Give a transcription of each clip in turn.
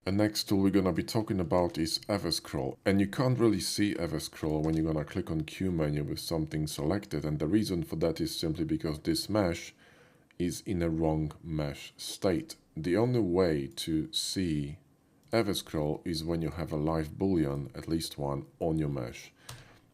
The next tool we're gonna be talking about is EVERSCROLL, and you can't really see EVERSCROLL when you're gonna click on Q menu with something selected, and the reason for that is simply because this mesh is in a wrong mesh state. The only way to see EVERSCROLL is when you have a live boolean, at least one, on your mesh.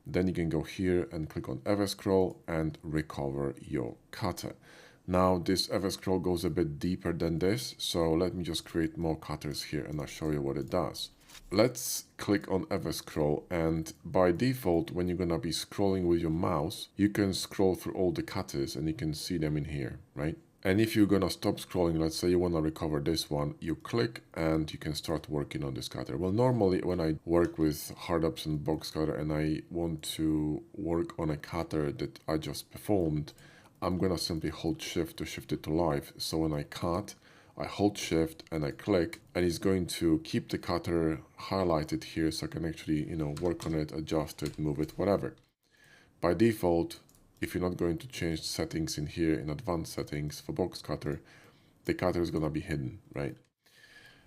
Then you can go here and click on EVERSCROLL and recover your cutter. Now this EVERSCROLL goes a bit deeper than this, so let me just create more cutters here and I'll show you what it does. Let's click on EVERSCROLL, and by default when you're gonna be scrolling with your mouse, you can scroll through all the cutters and you can see them in here, right? And if you're gonna stop scrolling, let's say you wanna recover this one, you click and you can start working on this cutter. Well, normally when I work with HardOPS and box cutter and I want to work on a cutter that I just performed, I'm gonna simply hold shift to shift it to live. So when I cut, I hold shift and I click, and it's going to keep the cutter highlighted here so I can actually, work on it, adjust it, move it, whatever. By default, if you're not going to change settings in here in advanced settings for box cutter, the cutter is gonna be hidden, right?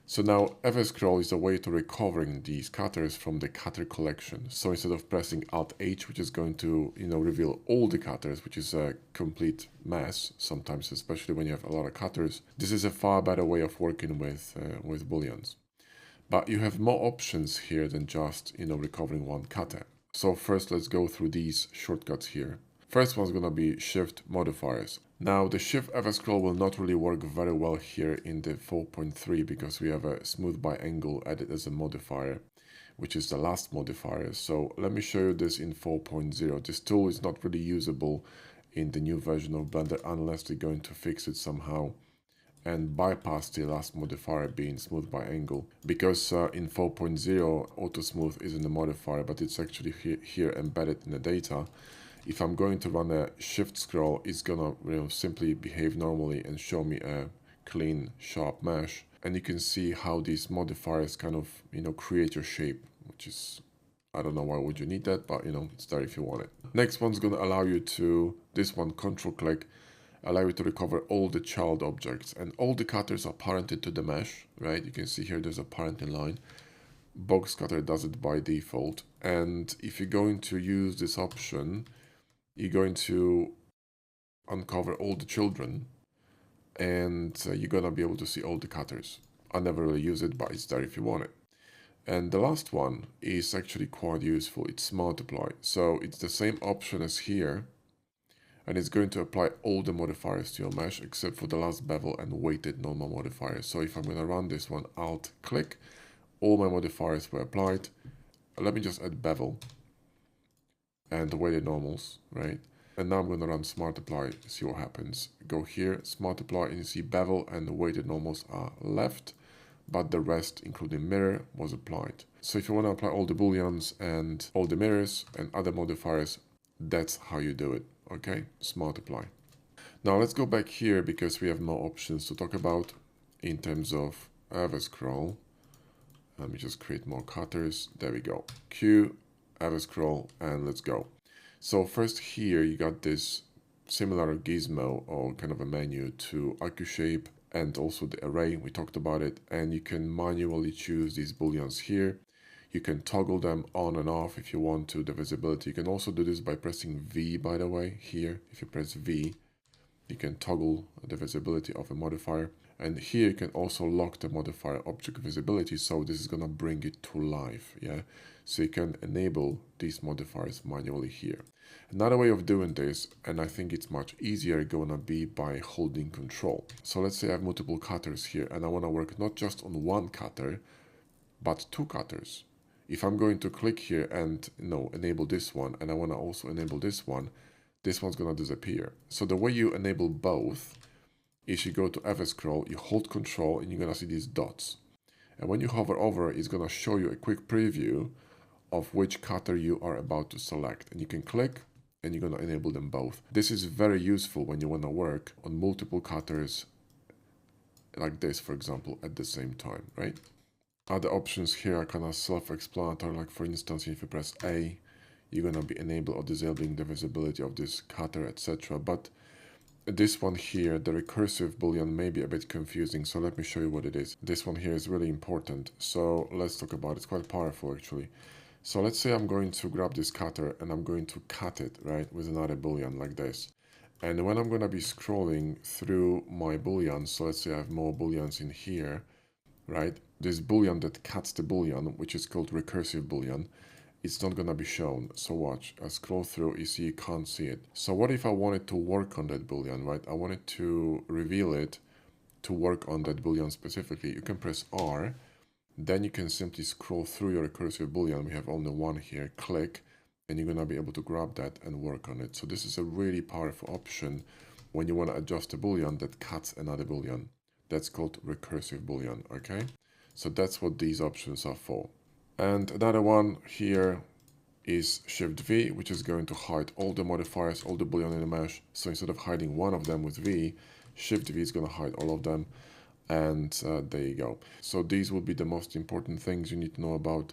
So now EVERSCROLL is a way to recovering these cutters from the cutter collection. So instead of pressing Alt H, which is going to, reveal all the cutters, which is a complete mess sometimes, especially when you have a lot of cutters, this is a far better way of working with booleans. But you have more options here than just, recovering one cutter. So first, let's go through these shortcuts here. First one's gonna be Shift modifiers. Now the Shift EVERSCROLL will not really work very well here in the 4.3 because we have a smooth by angle added as a modifier, which is the last modifier. So let me show you this in 4.0. This tool is not really usable in the new version of Blender unless they're going to fix it somehow and bypass the last modifier being smooth by angle, because in 4.0 auto smooth isn't a modifier but it's actually here embedded in the data. If I'm going to run a shift scroll, it's gonna simply behave normally and show me a clean, sharp mesh. And you can see how these modifiers kind of, create your shape, which is, I don't know why would you need that, but it's there if you want it. Next one's gonna allow you to, this one, control click, allow you to recover all the child objects, and all the cutters are parented to the mesh, right? You can see here there's a parenting line. Box cutter does it by default. And if you're going to use this option, you're going to uncover all the children and you're gonna be able to see all the cutters. I never really use it, but it's there if you want it. And the last one is actually quite useful. It's multiply. So it's the same option as here, and it's going to apply all the modifiers to your mesh except for the last bevel and weighted normal modifiers. So if I'm gonna run this one, Alt click, all my modifiers were applied. Let me just add bevel and the weighted normals, right? And now I'm going to run smart apply, see what happens. Go here, smart apply, and you see bevel and the weighted normals are left, but the rest, including mirror, was applied. So if you want to apply all the booleans and all the mirrors and other modifiers, that's how you do it, okay? Smart apply. Now let's go back here because we have more options to talk about in terms of EVERSCROLL. Let me just create more cutters. There we go. Q, EVERSCROLL, and let's go. So first here you got this similar gizmo or kind of a menu to AccuShape and also the array. We talked about it, and you can manually choose these booleans here. You can toggle them on and off if you want to, the visibility. You can also do this by pressing V, by the way. Here, if you press V, you can toggle the visibility of a modifier. And here you can also lock the modifier object visibility, so this is gonna bring it to life, yeah? So you can enable these modifiers manually here. Another way of doing this, and I think it's much easier, gonna be by holding control. So let's say I have multiple cutters here and I wanna work not just on one cutter, but two cutters. If I'm going to click here and enable this one, and I wanna also enable this one's gonna disappear. So the way you enable both is you go to EVERSCROLL, you hold control, and you're gonna see these dots. And when you hover over, it's gonna show you a quick preview of which cutter you are about to select. And you can click and you're gonna enable them both. This is very useful when you wanna work on multiple cutters like this, for example, at the same time, right? Other options here are kind of self-explanatory, like for instance, if you press A, you're gonna be enable or disabling the visibility of this cutter, etc. But This one here, the recursive boolean, may be a bit confusing, so let me show you what it is. This one here is really important, so let's talk about it. It's quite powerful actually. So let's say I'm going to grab this cutter and I'm going to cut it, right, with another boolean like this. And when I'm going to be scrolling through my booleans, so let's say I have more booleans in here, right? This boolean that cuts the boolean, which is called recursive boolean, it's not going to be shown. So watch, I scroll through, you see you can't see it. So what if I wanted to work on that boolean, right? I wanted to reveal it to work on that boolean specifically. You can press R, then you can simply scroll through your recursive boolean. We have only one here, click, and you're going to be able to grab that and work on it. So this is a really powerful option when you want to adjust a boolean that cuts another boolean. That's called recursive boolean, okay? So that's what these options are for. And another one here is Shift V, which is going to hide all the modifiers, all the boolean in the mesh. So instead of hiding one of them with V, Shift V is going to hide all of them. And there you go. So these will be the most important things you need to know about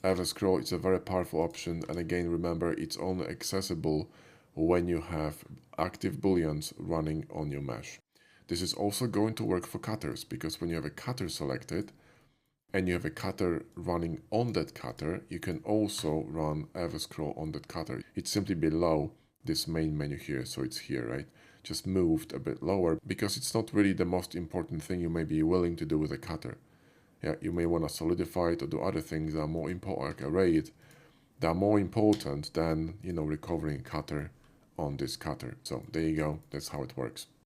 EVERSCROLL. It's a very powerful option. And again, remember, it's only accessible when you have active booleans running on your mesh. This is also going to work for cutters, because when you have a cutter selected, and you have a cutter running on that cutter, you can also run EVERSCROLL on that cutter. It's simply below this main menu here, so it's here, right? Just moved a bit lower, because it's not really the most important thing you may be willing to do with a cutter. Yeah, you may want to solidify it or do other things that are more important, like array it, that are more important than, recovering a cutter on this cutter. So there you go, that's how it works.